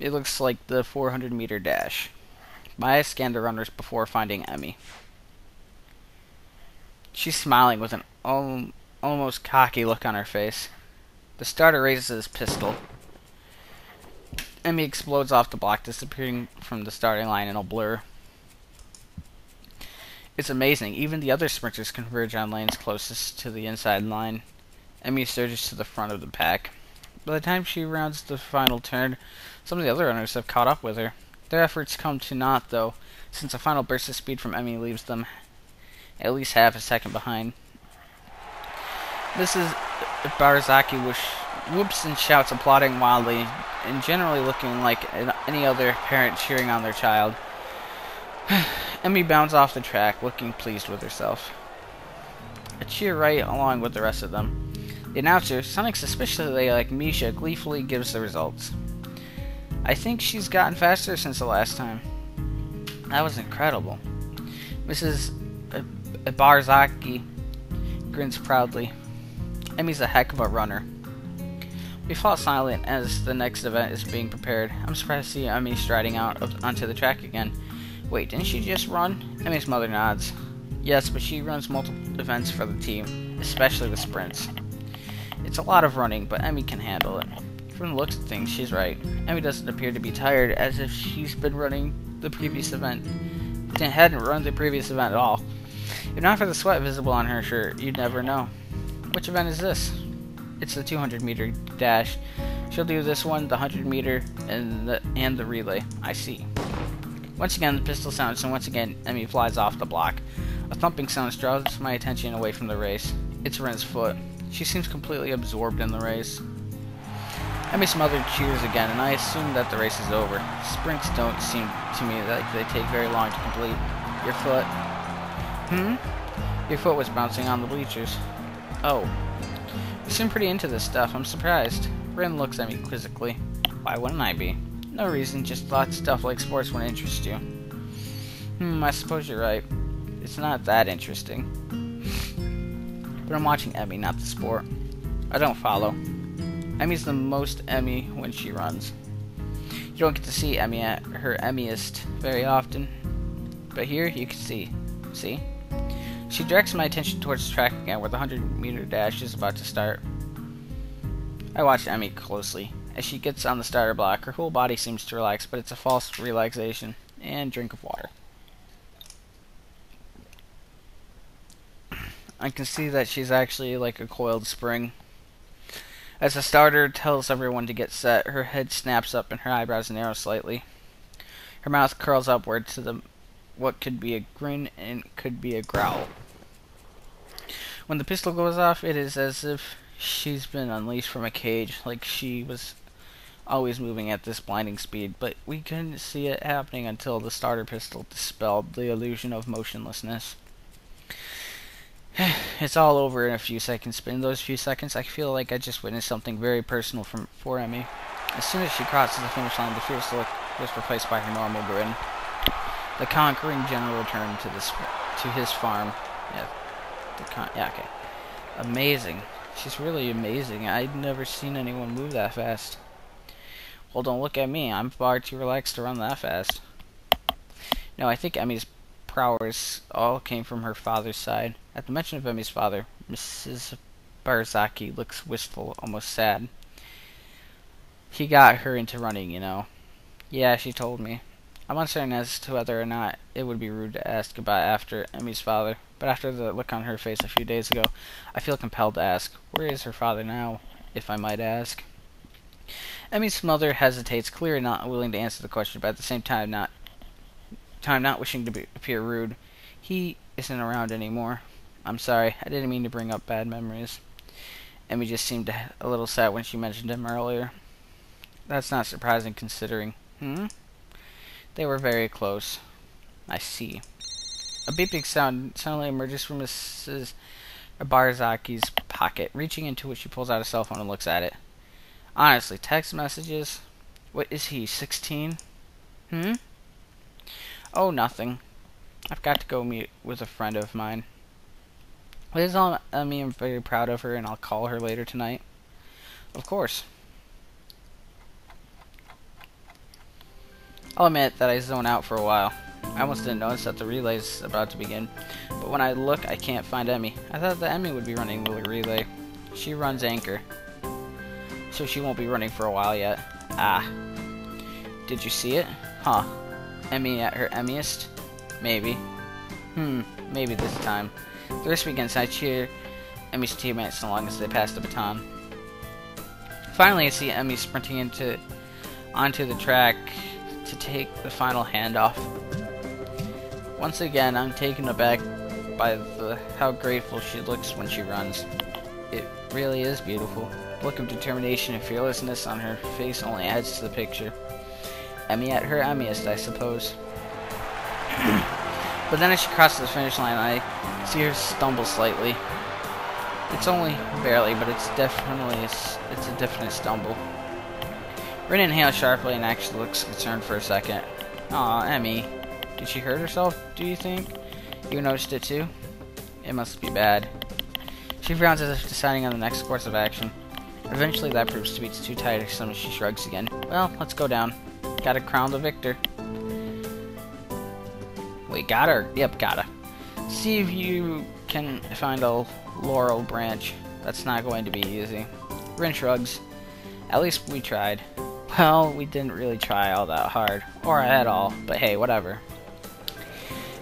It looks like the 400-meter dash. My eyes scanned the runners before finding Emmy. She's smiling with an almost cocky look on her face. The starter raises his pistol. Emmy explodes off the block, disappearing from the starting line in a blur. It's amazing. Even the other sprinters converge on lanes closest to the inside line. Emmy surges to the front of the pack. By the time she rounds the final turn, some of the other runners have caught up with her. Their efforts come to naught, though, since a final burst of speed from Emmy leaves them at least half a second behind. Mrs. Barzaki whoops and shouts, applauding wildly, and generally looking like any other parent cheering on their child. Emmy bounds off the track, looking pleased with herself. I cheer right along with the rest of them. The announcer, sounding suspiciously like Misha, gleefully gives the results. I think she's gotten faster since the last time. That was incredible. Mrs. Barzaki grins proudly. Emmy's a heck of a runner. We fall silent as the next event is being prepared. I'm surprised to see Emmy striding out onto the track again. Wait, didn't she just run? Emmy's mother nods. Yes, but she runs multiple events for the team, especially the sprints. It's a lot of running, but Emmy can handle it. From the looks of things, she's right. Emmy doesn't appear to be tired, as if she's been running the previous event. Hadn't run the previous event at all. If not for the sweat visible on her shirt, you'd never know. Which event is this? It's the 200-meter dash. She'll do this one, the 100-meter, and the relay. I see. Once again, the pistol sounds, and once again, Emmy flies off the block. A thumping sound draws my attention away from the race. It's Ren's foot. She seems completely absorbed in the race. Emmy's mother cheers again, and I assume that the race is over. Sprints don't seem to me like they take very long to complete. Your foot. Your foot was bouncing on the bleachers. Oh. You seem pretty into this stuff. I'm surprised. Ren looks at me quizzically. Why wouldn't I be? No reason, just thought stuff like sports would interest you. I suppose you're right. It's not that interesting. But I'm watching Emmy, not the sport. I don't follow. Emmy's the most Emmy when she runs. You don't get to see Emmy at her Emmyest very often. But here, you can see. See? She directs my attention towards the track again, where the 100-meter dash is about to start. I watch Emmy closely. As she gets on the starter block, her whole body seems to relax, but it's a false relaxation. And drink of water. I can see that she's actually like a coiled spring. As the starter tells everyone to get set, her head snaps up and her eyebrows narrow slightly. Her mouth curls upward to what could be a grin and could be a growl. When the pistol goes off, it is as if she's been unleashed from a cage, like she was always moving at this blinding speed, but we couldn't see it happening until the starter pistol dispelled the illusion of motionlessness. It's all over in a few seconds, but in those few seconds, I feel like I just witnessed something very personal for Emmy. As soon as she crosses the finish line, the fierce look was replaced by her normal grin. The conquering general returned to his farm. Okay. Amazing. She's really amazing. I'd never seen anyone move that fast. Well, don't look at me. I'm far too relaxed to run that fast. No, I think Emmy's prowess all came from her father's side. At the mention of Emmy's father, Mrs. Barzaki looks wistful, almost sad. He got her into running, you know. Yeah, she told me. I'm uncertain as to whether or not it would be rude to ask about after Emmy's father, but after the look on her face a few days ago, I feel compelled to ask, where is her father now, if I might ask? Emmy's mother hesitates, clearly not willing to answer the question, but at the same time not wishing to appear rude. He isn't around anymore. I'm sorry, I didn't mean to bring up bad memories. Emmy just seemed a little sad when she mentioned him earlier. That's not surprising considering. They were very close. I see. A beeping sound suddenly emerges from Mrs. Barzaki's pocket. Reaching into it, she pulls out a cell phone and looks at it. Honestly, text messages? What is he, 16? Oh, nothing. I've got to go meet with a friend of mine. Please tell me I'm very proud of her and I'll call her later tonight. Of course. I'll admit that I zone out for a while. I almost didn't notice that the relay's about to begin, but when I look, I can't find Emmy. I thought that Emmy would be running the relay. She runs anchor, so she won't be running for a while yet. Ah. Did you see it? Huh. Emmy at her Emmyest? Maybe. Maybe this time. The race begins, and I cheer Emmy's teammates so long as they pass the baton. Finally, I see Emmy sprinting onto the track to take the final handoff. Once again, I'm taken aback by how grateful she looks when she runs. It really is beautiful. The look of determination and fearlessness on her face only adds to the picture. Emmy at her Emmyest, I suppose. But then as she crosses the finish line, I see her stumble slightly. It's only barely, but it's a definite stumble. Rin inhales sharply and actually looks concerned for a second. Aw, Emmy. Did she hurt herself, do you think? You noticed it too? It must be bad. She frowns as if deciding on the next course of action. Eventually that proves to be too tiresome as she shrugs again. Well, let's go down. Gotta crown the victor. Wait, got her? Yep, gotta. See if you can find a laurel branch. That's not going to be easy. Rin shrugs. At least we tried. Well, we didn't really try all that hard. Or at all. But hey, whatever.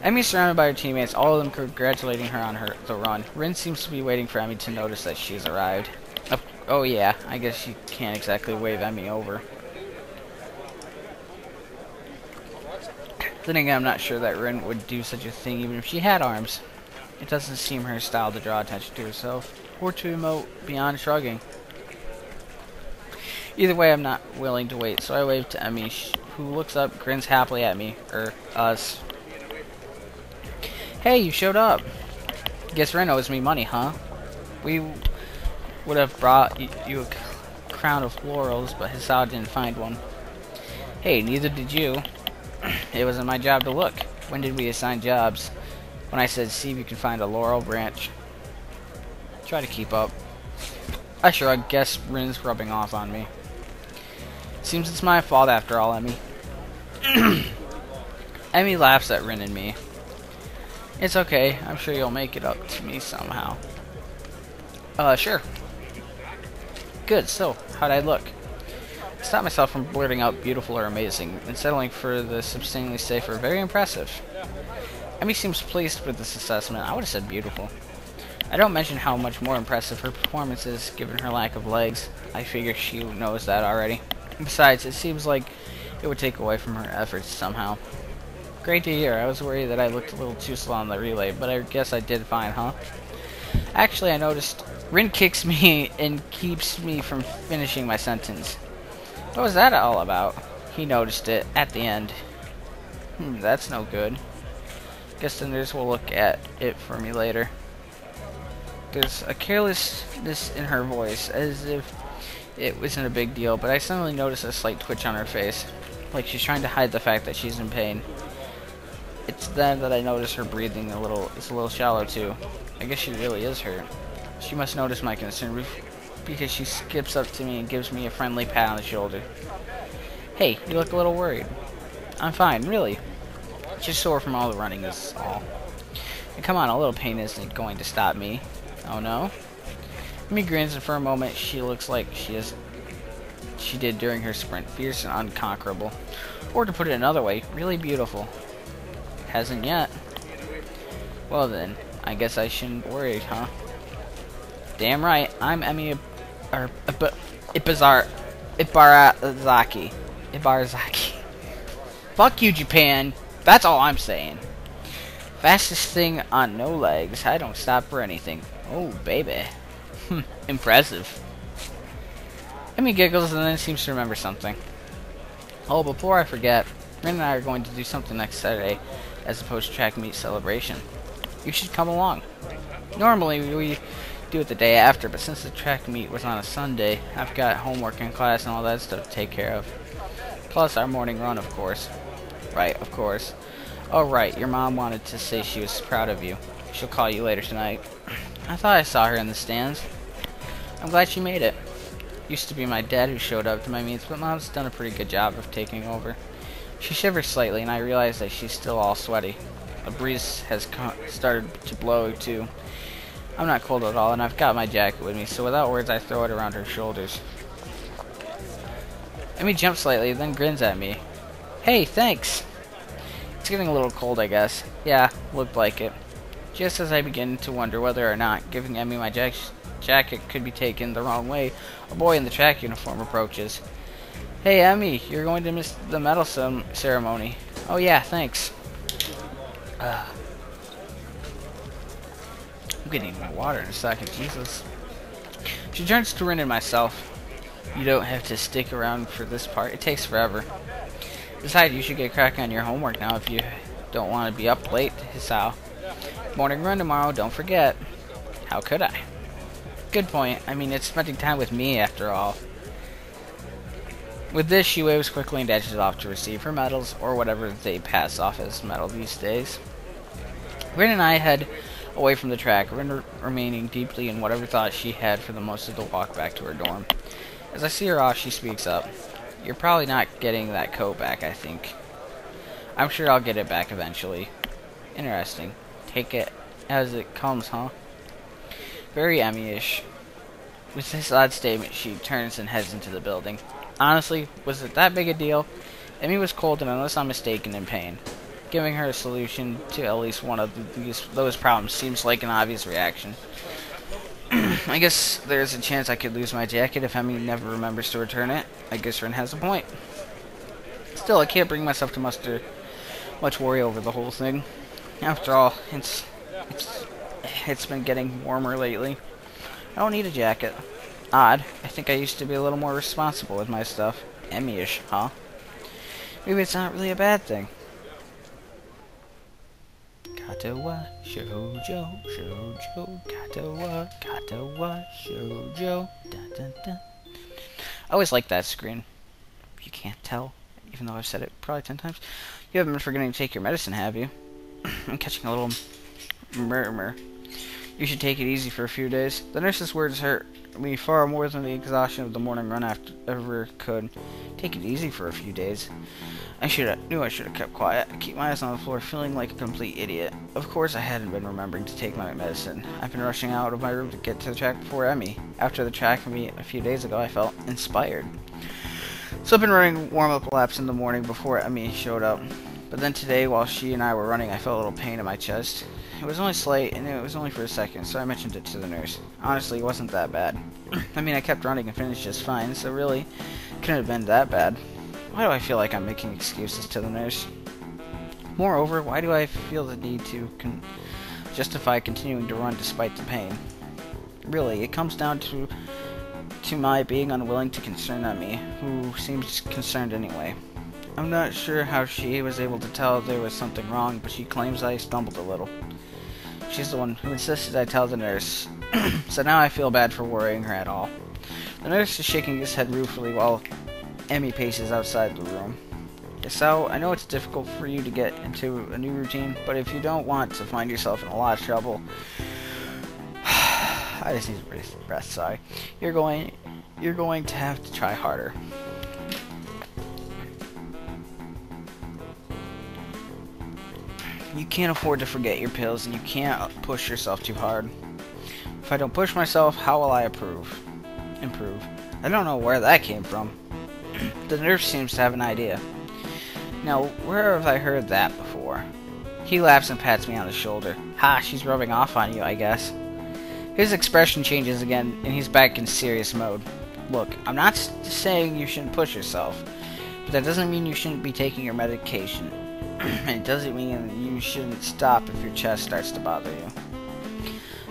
Emmy's surrounded by her teammates, all of them congratulating her on the run. Rin seems to be waiting for Emmy to notice that she's arrived. Oh yeah, I guess she can't exactly wave Emmy over. Then again, I'm not sure that Rin would do such a thing even if she had arms. It doesn't seem her style to draw attention to herself, or to emote beyond shrugging. Either way, I'm not willing to wait, so I wave to Emmy, who looks up, grins happily at me, or us. Hey, you showed up. Guess Rin owes me money, huh? We would have brought you a crown of laurels, but Hisao didn't find one. Hey, neither did you. It wasn't my job to look. When did we assign jobs? When I said, see if you can find a laurel branch. Try to keep up. I shrug, guess Rin's rubbing off on me. Seems it's my fault after all, Emmy. Emmy laughs at Rin and me. It's okay. I'm sure you'll make it up to me somehow. Sure. Good, so, how'd I look? I stopped myself from blurting out beautiful or amazing, and settling for the substantially safer very impressive. Emmy seems pleased with this assessment. I would have said beautiful. I don't mention how much more impressive her performance is, given her lack of legs. I figure she knows that already. Besides, it seems like it would take away from her efforts somehow. Great to hear. I was worried that I looked a little too slow on the relay, but I guess I did fine, huh? Actually, I noticed Rin kicks me and keeps me from finishing my sentence. What was that all about? He noticed it at the end. That's no good. Guess the nurse will look at it for me later. There's a carelessness in her voice, as if it wasn't a big deal, but I suddenly noticed a slight twitch on her face, like she's trying to hide the fact that she's in pain. It's then that I notice her breathing it's a little shallow too. I guess she really is hurt. She must notice my concern because she skips up to me and gives me a friendly pat on the shoulder. Hey, you look a little worried. I'm fine, really. Just sore from all the running is all. And come on, a little pain isn't going to stop me. Oh no? Emmy grins, and for a moment she looks like she did during her sprint, fierce and unconquerable. Or to put it another way, really beautiful. Hasn't yet. Well then, I guess I shouldn't worry, huh? Damn right, I'm Emmy Ibarazaki. Fuck you, Japan. That's all I'm saying. Fastest thing on no legs. I don't stop for anything. Oh, baby. Impressive. Emmy giggles and then seems to remember something. Oh, before I forget, Rin and I are going to do something next Saturday as a post-track meet celebration. You should come along. Normally, we do it the day after, but since the track meet was on a Sunday, I've got homework in class and all that stuff to take care of. Plus our morning run, of course. Right, of course. Oh, right, your mom wanted to say she was proud of you. She'll call you later tonight. I thought I saw her in the stands. I'm glad she made it. Used to be my dad who showed up to my meets, but Mom's done a pretty good job of taking over. She shivers slightly, and I realize that she's still all sweaty. A breeze has started to blow, too. I'm not cold at all, and I've got my jacket with me, so without words, I throw it around her shoulders. Emmy jumps slightly, then grins at me. Hey, thanks! It's getting a little cold, I guess. Yeah, looked like it. Just as I begin to wonder whether or not giving Emmy my jacket could be taken the wrong way, a boy in the track uniform approaches. Hey, Emmy, you're going to miss the medal ceremony. Oh yeah, thanks. I'm gonna need my water in a second, Jesus. She turns to Rin and myself. You don't have to stick around for this part. It takes forever. Besides, you should get cracking on your homework now if you don't want to be up late, Hisao. Morning run tomorrow, don't forget. How could I? Good point. I mean, it's spending time with me, after all. With this, she waves quickly and dashes off to receive her medals, or whatever they pass off as medal these days. Rin and I head away from the track, Rin remaining deeply in whatever thought she had for the most of the walk back to her dorm. As I see her off, she speaks up. You're probably not getting that coat back, I think. I'm sure I'll get it back eventually. Interesting. Take it as it comes, huh? Very Emmy-ish. With this odd statement, she turns and heads into the building. Honestly, was it that big a deal? Emmy was cold and, unless I'm mistaken, in pain. Giving her a solution to at least one of those problems seems like an obvious reaction. I guess there's a chance I could lose my jacket if Emmy never remembers to return it. I guess Rin has a point. Still, I can't bring myself to muster much worry over the whole thing. After all, it's been getting warmer lately. I don't need a jacket. Odd. I think I used to be a little more responsible with my stuff. Emmy-ish, huh? Maybe it's not really a bad thing. Katawa Shoujo, Shoujo, Katawa Shoujo. Dun, dun, dun. I always like that screen. You can't tell, even though I've said it probably 10 times. You haven't been forgetting to take your medicine, have you? I'm catching a little murmur. You should take it easy for a few days. The nurse's words hurt me far more than the exhaustion of the morning run ever could. Take it easy for a few days. I knew I should have kept quiet. I keep my eyes on the floor, feeling like a complete idiot. Of course I hadn't been remembering to take my medicine. I've been rushing out of my room to get to the track before Emmy. After the track meet a few days ago, I felt inspired. So I've been running warm-up laps in the morning before Emmy showed up. But then today, while she and I were running, I felt a little pain in my chest. It was only slight, and it was only for a second, so I mentioned it to the nurse. Honestly, it wasn't that bad. I mean, I kept running and finished just fine, so really, it couldn't have been that bad. Why do I feel like I'm making excuses to the nurse? Moreover, why do I feel the need to justify continuing to run despite the pain? Really, it comes down to my being unwilling to concern Emmy, who seems concerned anyway. I'm not sure how she was able to tell there was something wrong, but she claims I stumbled a little. She's the one who insisted I tell the nurse, so now I feel bad for worrying her at all. The nurse is shaking his head ruefully while Emmy paces outside the room. So, I know it's difficult for you to get into a new routine, but if you don't want to find yourself in a lot of trouble, I just need to breath, sorry. You're going to have to try harder. You can't afford to forget your pills, and you can't push yourself too hard. If I don't push myself, how will I improve? I don't know where that came from. The nurse seems to have an idea. Now, where have I heard that before? He laughs and pats me on the shoulder. Ha, she's rubbing off on you, I guess. His expression changes again, and he's back in serious mode. Look, I'm not saying you shouldn't push yourself, but that doesn't mean you shouldn't be taking your medication. And it doesn't mean you shouldn't stop if your chest starts to bother you.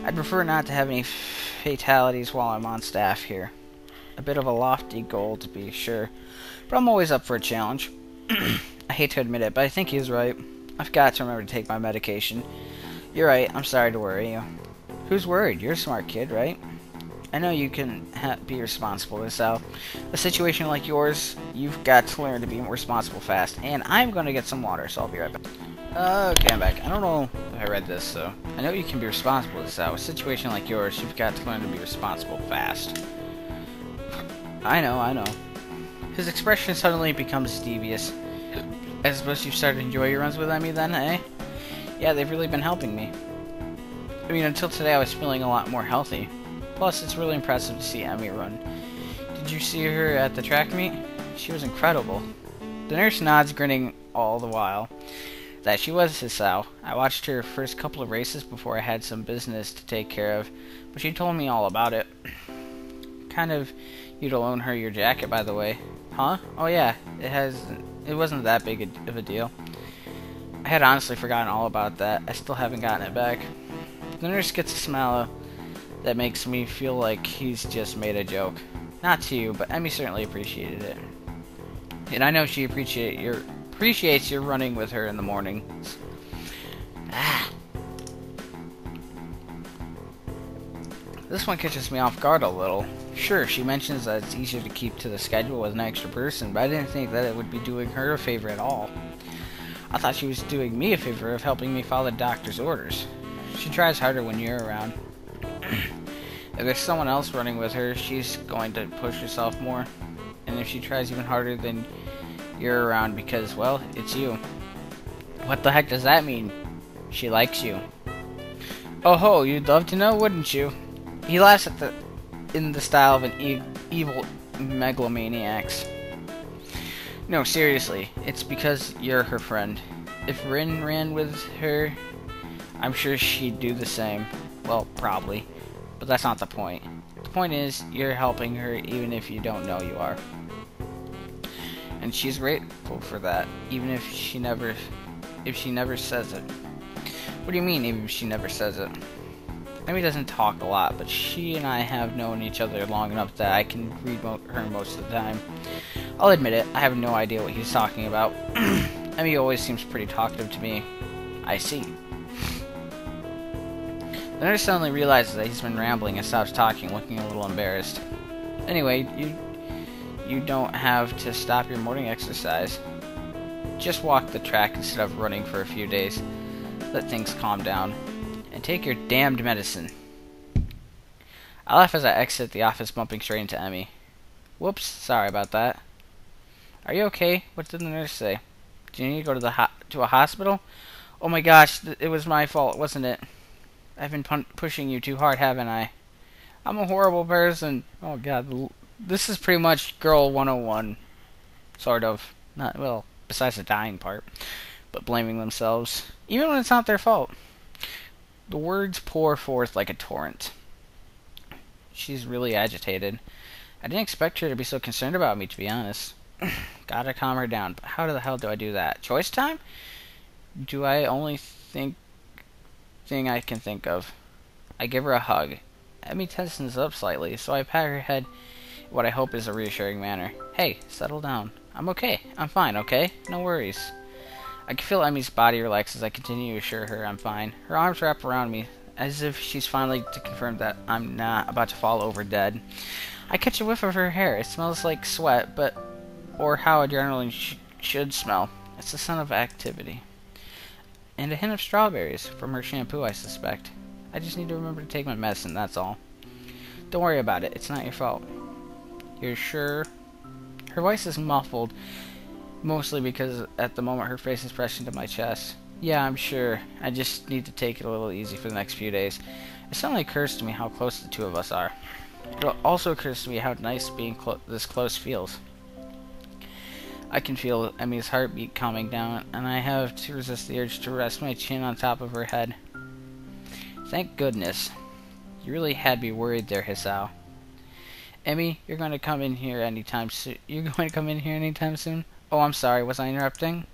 I'd prefer not to have any fatalities while I'm on staff here. A bit of a lofty goal, to be sure, but I'm always up for a challenge. I hate to admit it, but I think he's right. I've got to remember to take my medication. You're right, I'm sorry to worry you. Who's worried? You're a smart kid, right? I know you can be responsible, Isao. A situation like yours, you've got to learn to be responsible fast. And I'm going to get some water, so I'll be right back. Okay, I'm back. I don't know if I read this, so I know you can be responsible, Isao. A situation like yours, you've got to learn to be responsible fast. I know. His expression suddenly becomes devious. I suppose you've started to enjoy your runs with Emmy then, eh? Yeah, they've really been helping me. I mean, until today I was feeling a lot more healthy. Plus, it's really impressive to see Emmy run. Did you see her at the track meet? She was incredible. The nurse nods, grinning all the while. That she was Hisao. I watched her first couple of races before I had some business to take care of, but she told me all about it. Kind of you to loan her your jacket, by the way. Huh? Oh yeah, it wasn't that big of a deal. I had honestly forgotten all about that. I still haven't gotten it back. The nurse gets a smile that makes me feel like he's just made a joke. Not to you, but Emmy certainly appreciated it. And I know she appreciates your running with her in the mornings. This one catches me off guard a little. Sure, she mentions that it's easier to keep to the schedule with an extra person, but I didn't think that it would be doing her a favor at all. I thought she was doing me a favor of helping me follow the doctor's orders. She tries harder when you're around. If there's someone else running with her, she's going to push herself more. And if she tries even harder, then you're around because, well, it's you. What the heck does that mean? She likes you. Oh ho, you'd love to know, wouldn't you? He laughs in the style of an evil megalomaniacs. No, seriously, it's because you're her friend. If Rin ran with her, I'm sure she'd do the same. Well, probably. But that's not the point. The point is, you're helping her even if you don't know you are. And she's grateful for that, even if she never says it. What do you mean, even if she never says it? Emmy doesn't talk a lot, but she and I have known each other long enough that I can read her most of the time. I'll admit it, I have no idea what he's talking about. Emmy always seems pretty talkative to me. I see. The nurse suddenly realizes that he's been rambling and stops talking, looking a little embarrassed. Anyway, you don't have to stop your morning exercise. Just walk the track instead of running for a few days. Let things calm down. And take your damned medicine. I laugh as I exit the office, bumping straight into Emmy. Whoops, sorry about that. Are you okay? What did the nurse say? Do you need to go to a hospital? Oh my gosh, it was my fault, wasn't it? I've been pushing you too hard, haven't I? I'm a horrible person. Oh god, this is pretty much Girl 101. Sort of. Not, well, besides the dying part. But blaming themselves. Even when it's not their fault. The words pour forth like a torrent. She's really agitated. I didn't expect her to be so concerned about me, to be honest. Gotta calm her down. But how the hell do I do that? Choice time? Do I only thing I can think of? I give her a hug. Emmy tensens up slightly, so I pat her head in what I hope is a reassuring manner. Hey, settle down. I'm okay. I'm fine, okay? No worries. I can feel Emmy's body relax as I continue to assure her I'm fine. Her arms wrap around me, as if she's finally to confirm that I'm not about to fall over dead. I catch a whiff of her hair. It smells like sweat, or how adrenaline should smell. It's the scent of activity. And a hint of strawberries, from her shampoo, I suspect. I just need to remember to take my medicine, that's all. Don't worry about it, it's not your fault. You're sure? Her voice is muffled, mostly because at the moment her face is pressed into my chest. Yeah, I'm sure. I just need to take it a little easy for the next few days. It suddenly occurs to me how close the two of us are. It also occurs to me how nice being this close feels. I can feel Emmy's heartbeat calming down, and I have to resist the urge to rest my chin on top of her head. Thank goodness. You really had me worried there, Hisao. Emmy, you're going to come in here anytime soon. Oh, I'm sorry, was I interrupting?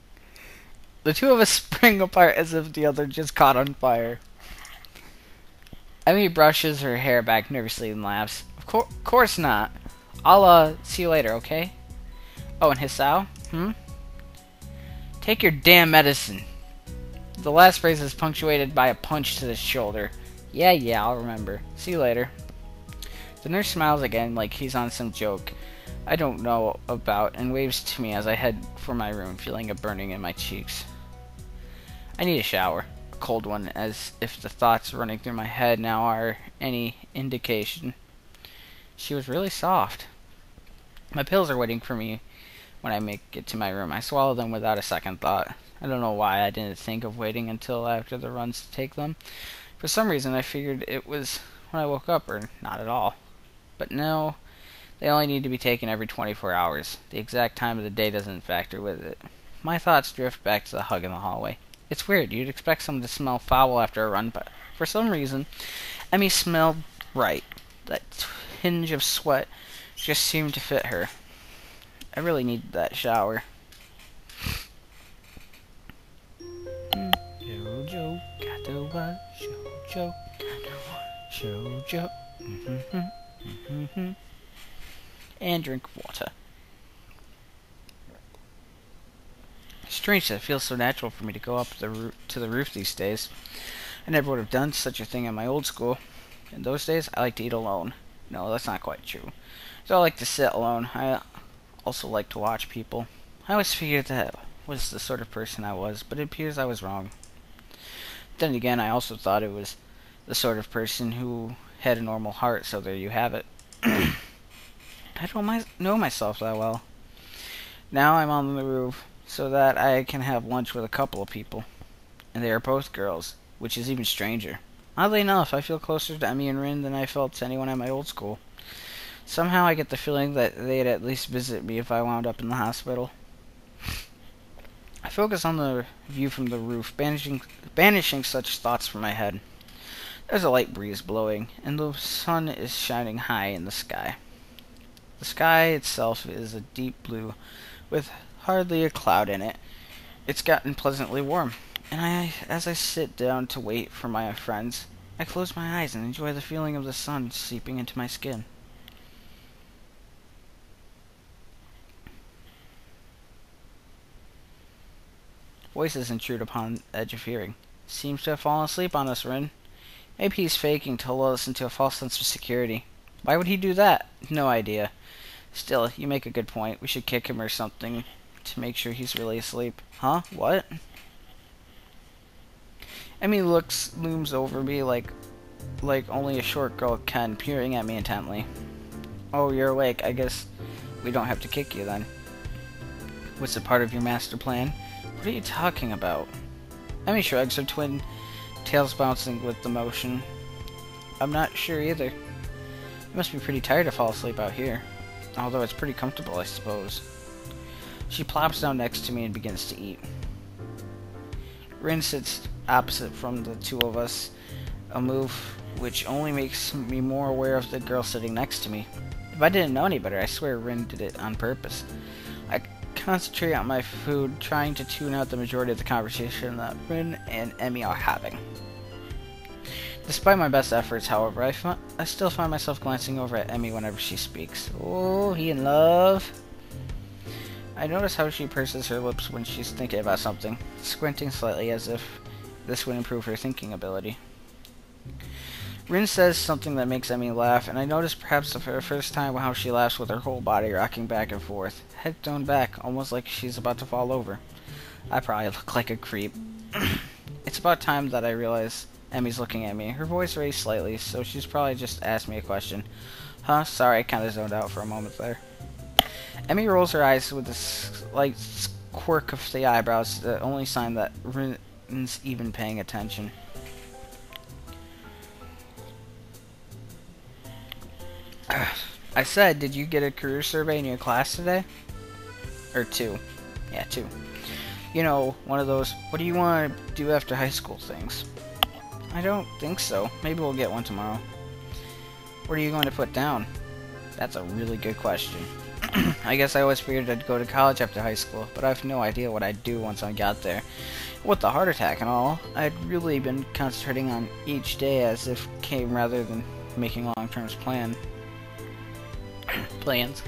The two of us spring apart as if the other just caught on fire. Emmy brushes her hair back nervously and laughs. Of course not. I'll, see you later, okay? Oh, and Hisao? Take your damn medicine. The last phrase is punctuated by a punch to the shoulder. Yeah, I'll remember. See you later. The nurse smiles again like he's on some joke I don't know about and waves to me as I head for my room, feeling a burning in my cheeks. I need a shower. A cold one, as if the thoughts running through my head now are any indication. She was really soft. My pills are waiting for me, when I make it to my room. I swallow them without a second thought. I don't know why I didn't think of waiting until after the runs to take them. For some reason, I figured it was when I woke up, or not at all. But no, they only need to be taken every 24 hours. The exact time of the day doesn't factor with it. My thoughts drift back to the hug in the hallway. It's weird. You'd expect someone to smell foul after a run, but for some reason, Emmy smelled right. That tinge of sweat just seemed to fit her. I really needed that shower. Shoujo, Katawa Shoujo, Katawa Shoujo. And drink water. Strange that it feels so natural for me to go up to the roof these days. I never would have done such a thing in my old school. In those days, I like to eat alone. No, that's not quite true. So I like to sit alone. I also like to watch people. I always figured that was the sort of person I was, but it appears I was wrong. Then again, I also thought it was the sort of person who had a normal heart, so there you have it. I don't know myself that well. Now I'm on the roof so that I can have lunch with a couple of people. And they are both girls, which is even stranger. Oddly enough, I feel closer to Emmy and Rin than I felt to anyone at my old school. Somehow I get the feeling that they'd at least visit me if I wound up in the hospital. I focus on the view from the roof, banishing such thoughts from my head. There's a light breeze blowing, and the sun is shining high in the sky. The sky itself is a deep blue, with hardly a cloud in it. It's gotten pleasantly warm, and as I sit down to wait for my friends, I close my eyes and enjoy the feeling of the sun seeping into my skin. Voices intrude upon the edge of hearing. Seems to have fallen asleep on us, Rin. Maybe he's faking to lull us into a false sense of security. Why would he do that? No idea. Still, you make a good point. We should kick him or something to make sure he's really asleep. Huh? What? Emmy looms over me like only a short girl can, peering at me intently. Oh, you're awake. I guess we don't have to kick you then. What's a part of your master plan? What are you talking about? Emmy shrugs, her twin tails bouncing with the motion. I'm not sure either. You must be pretty tired to fall asleep out here. Although it's pretty comfortable, I suppose. She plops down next to me and begins to eat. Rin sits opposite from the two of us, a move which only makes me more aware of the girl sitting next to me. If I didn't know any better, I swear Rin did it on purpose. I concentrate on my food, trying to tune out the majority of the conversation that Rin and Emmy are having. Despite my best efforts, however, I still find myself glancing over at Emmy whenever she speaks. Oh, he in love? I notice how she purses her lips when she's thinking about something, squinting slightly as if this would improve her thinking ability. Rin says something that makes Emmy laugh, and I notice perhaps for the first time how she laughs with her whole body rocking back and forth, head thrown back, almost like she's about to fall over. I probably look like a creep. It's about time that I realize Emmy's looking at me. Her voice raised slightly, so she's probably just asked me a question. Huh? Sorry, I kinda zoned out for a moment there. Emmy rolls her eyes with a slight quirk of the eyebrows, the only sign that Rin's even paying attention. I said, did you get a career survey in your class today? Or two. Yeah, two. You know, one of those, what do you want to do after high school things? I don't think so. Maybe we'll get one tomorrow. What are you going to put down? That's a really good question. I guess I always figured I'd go to college after high school, but I have no idea what I'd do once I got there. With the heart attack and all, I'd really been concentrating on each day as if it came rather than making long-term plans.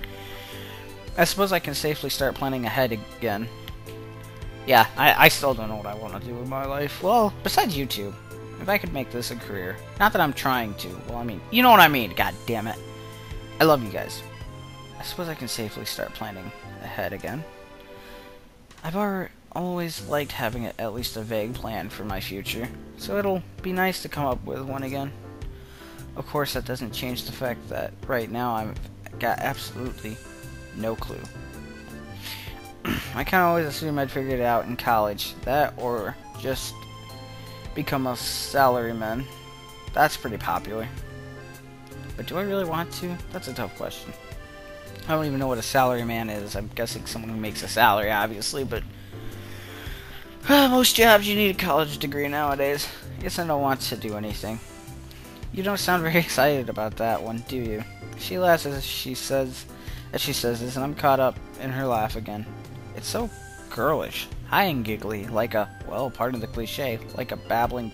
I suppose I can safely start planning ahead again. Yeah, I still don't know what I want to do with my life. Well, besides YouTube. If I could make this a career. Not that I'm trying to. Well, I mean, you know what I mean. God damn it. I love you guys. I suppose I can safely start planning ahead again. I've always liked having at least a vague plan for my future, so it'll be nice to come up with one again. Of course, that doesn't change the fact that right now I've got absolutely no clue. I kind of always assumed I'd figure it out in college. That or just become a salaryman. That's pretty popular. But do I really want to? That's a tough question. I don't even know what a salaryman is. I'm guessing someone who makes a salary, obviously, but most jobs you need a college degree nowadays. I guess I don't want to do anything. You don't sound very excited about that one, do you? She laughs as she says this, and I'm caught up in her laugh again. It's so girlish, high and giggly, like a, well, pardon the cliche, like a babbling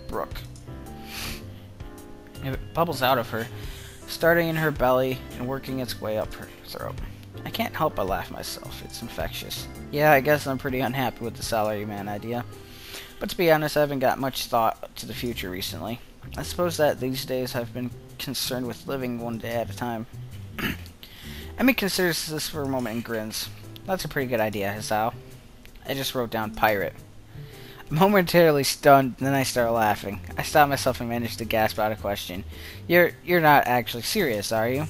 brook. It bubbles out of her, starting in her belly and working its way up her throat. I can't help but laugh myself. It's infectious. Yeah, I guess I'm pretty unhappy with the salaryman idea. But to be honest, I haven't got much thought to the future recently. I suppose that these days I've been concerned with living one day at a time. Emmy considers this for a moment and grins. That's a pretty good idea, Hisao. I just wrote down pirate. I'm momentarily stunned, then I start laughing. I stop myself and manage to gasp out a question. You're not actually serious, are you?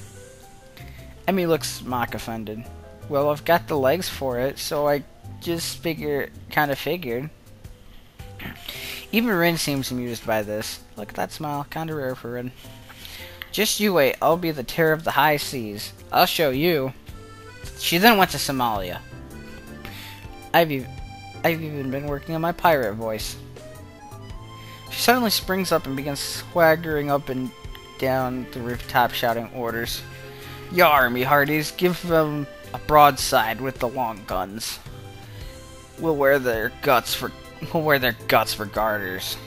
Emmy looks mock offended. Well, I've got the legs for it, so I just kinda figured. Even Rin seems amused by this. Look at that smile, kinda rare for Rin. Just you wait, I'll be the terror of the high seas. I'll show you. She then went to Somalia. I've even been working on my pirate voice. She suddenly springs up and begins swaggering up and down the rooftop shouting orders. Yar, me hearties, give them a broadside with the long guns. We'll wear their guts for garters.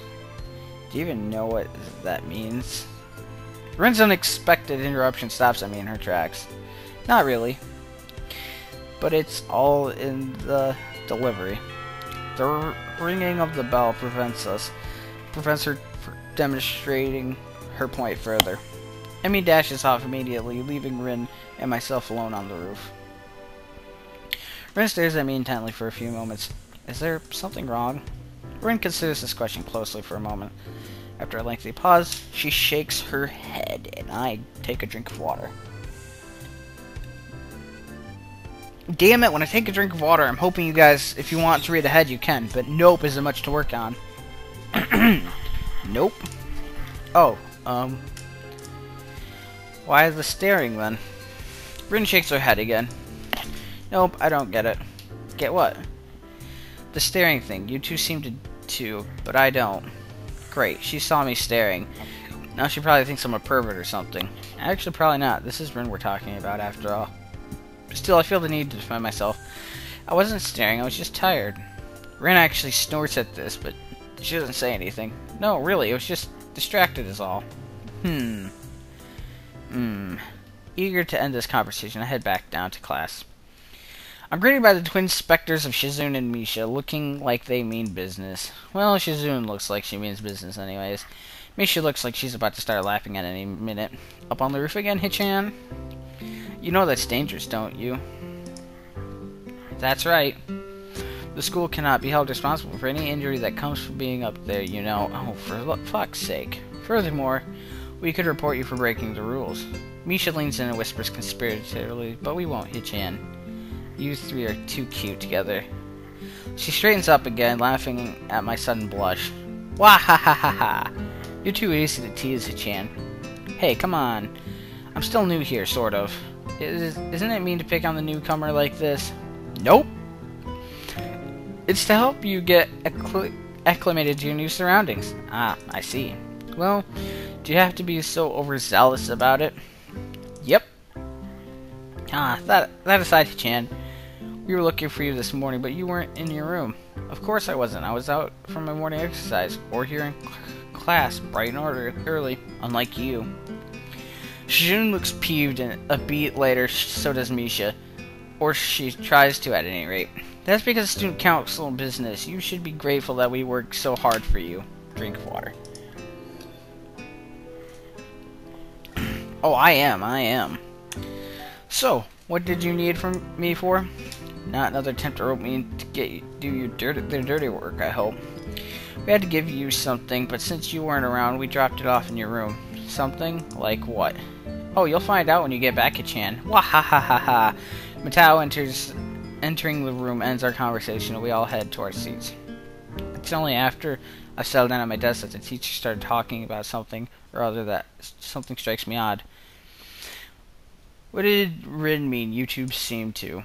Do you even know what that means? Rin's unexpected interruption stops Emmy in her tracks. Not really. But it's all in the delivery. The ringing of the bell prevents her from demonstrating her point further. Emmy dashes off immediately, leaving Rin and myself alone on the roof. Rin stares at me intently for a few moments. Is there something wrong? Rin considers this question closely for a moment. After a lengthy pause, she shakes her head, and I take a drink of water. Damn it, when I take a drink of water, I'm hoping you guys, if you want to read ahead, you can, but nope isn't much to work on. Nope. Oh, why the staring, then? Rin shakes her head again. Nope, I don't get it. Get what? The staring thing. You two seem to, but I don't. Great, she saw me staring. Now she probably thinks I'm a pervert or something. Actually, probably not. This is Rin we're talking about, after all. Still, I feel the need to defend myself. I wasn't staring, I was just tired. Rin actually snorts at this, but she doesn't say anything. No, really, it was just distracted is all. Eager to end this conversation, I head back down to class. I'm greeted by the twin specters of Shizune and Misha, looking like they mean business. Well, Shizune looks like she means business anyways. Misha looks like she's about to start laughing at any minute. Up on the roof again, Hichan? You know that's dangerous, don't you? That's right. The school cannot be held responsible for any injury that comes from being up there, you know. Oh, for fuck's sake. Furthermore, we could report you for breaking the rules. Misha leans in and whispers conspiratorially, but we won't, Hichan. You three are too cute together. She straightens up again, laughing at my sudden blush. Wah ha ha ha ha! You're too easy to tease, Hichan. Hey, come on. I'm still new here, sort of. Isn't it mean to pick on the newcomer like this? Nope. It's to help you get acclimated to your new surroundings. Ah, I see. Well, do you have to be so overzealous about it? Yep. Ah, that aside, Chan. We were looking for you this morning, but you weren't in your room. Of course I wasn't. I was out for my morning exercise, or here in class, bright and early, unlike you. Shizune looks peeved, and a beat later, so does Misha. Or she tries to, at any rate. That's because student council business. You should be grateful that we work so hard for you. Drink of water. Oh, I am. So, what did you need from me for? Not another attempt to rope me to get you do the dirty work, I hope. We had to give you something, but since you weren't around, we dropped it off in your room. Something? Like what? Oh, you'll find out when you get back at Chan. Wah ha ha ha ha. Matao enters entering the room ends our conversation, and we all head to our seats. It's only after I settled down at my desk that the teacher started talking about something or other that something strikes me odd. What did Rin mean? YouTube seemed to.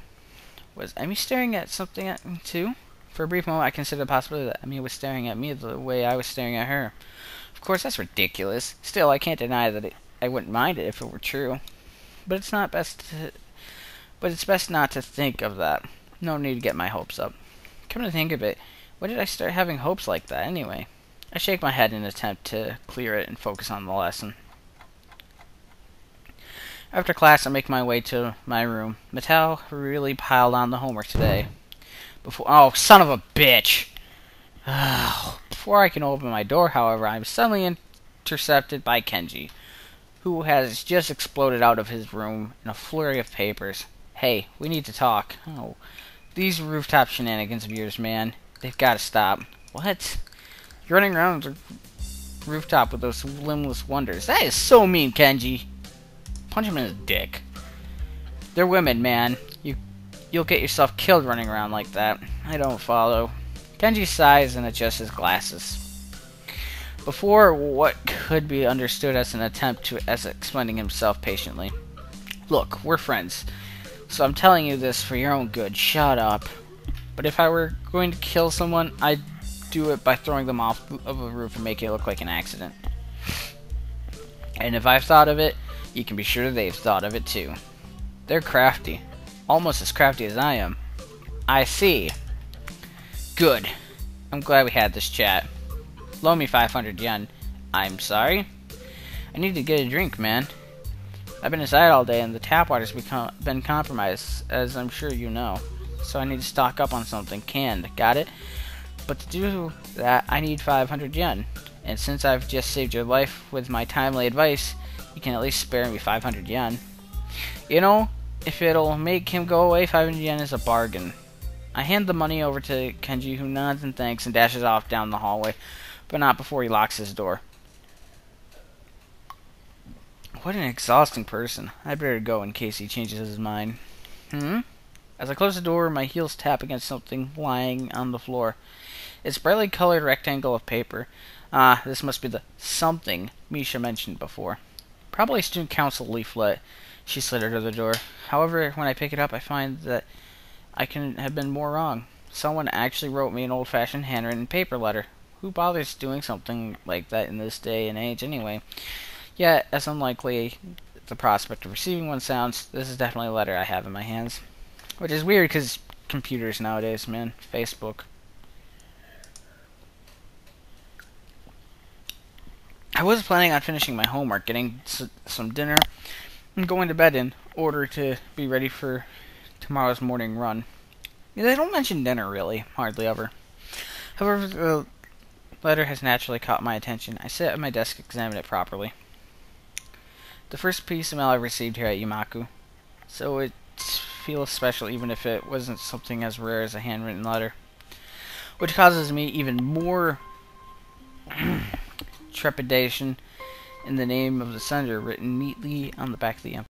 Was Emmy staring at something at me too? For a brief moment, I considered the possibility that Emmy was staring at me the way I was staring at her. Of course, that's ridiculous. Still, I can't deny that I wouldn't mind it if it were true. But it's best not to think of that. No need to get my hopes up. Come to think of it, when did I start having hopes like that anyway? I shake my head in an attempt to clear it and focus on the lesson. After class, I make my way to my room. Mattel really piled on the homework today. Oh, son of a bitch! Before I can open my door, however, I'm suddenly intercepted by Kenji, who has just exploded out of his room in a flurry of papers. Hey, we need to talk. Oh, these rooftop shenanigans of yours, man. They've got to stop. What? You're running around the rooftop with those limbless wonders. That is so mean, Kenji. Punch him in his dick. They're women, man. You'll get yourself killed running around like that. I don't follow. Kenji sighs and adjusts his glasses. Before what could be understood as an attempt as explaining himself patiently. Look, we're friends. So I'm telling you this for your own good. Shut up. But if I were going to kill someone, I'd do it by throwing them off of a roof and making it look like an accident. And if I've thought of it, you can be sure they've thought of it too. They're crafty. Almost as crafty as I am. I see. Good. I'm glad we had this chat. Loan me 500 yen. I'm sorry? I need to get a drink, man. I've been inside all day and the tap water's been compromised, as I'm sure you know. So I need to stock up on something canned. Got it? But to do that, I need 500 yen. And since I've just saved your life with my timely advice, you can at least spare me 500 yen. You know, if it'll make him go away, 500 yen is a bargain. I hand the money over to Kenji, who nods and thanks and dashes off down the hallway, but not before he locks his door. What an exhausting person. I'd better go in case he changes his mind. As I close the door, my heels tap against something lying on the floor. It's a brightly colored rectangle of paper. This must be the something Misha mentioned before. Probably a student council leaflet. She slid under the door. However, when I pick it up, I find that I can have been more wrong. Someone actually wrote me an old-fashioned handwritten paper letter. Who bothers doing something like that in this day and age anyway? Yet, as unlikely the prospect of receiving one sounds, this is definitely a letter I have in my hands. Which is weird, because computers nowadays, man. Facebook. I was planning on finishing my homework, getting some dinner, and going to bed in order to be ready for tomorrow's morning run. They don't mention dinner, really. Hardly ever. However, the letter has naturally caught my attention. I sit at my desk and examine it properly. The first piece of mail I received here at Yamaku, so it feels special even if it wasn't something as rare as a handwritten letter. Which causes me even more trepidation in the name of the sender written neatly on the back of the envelope.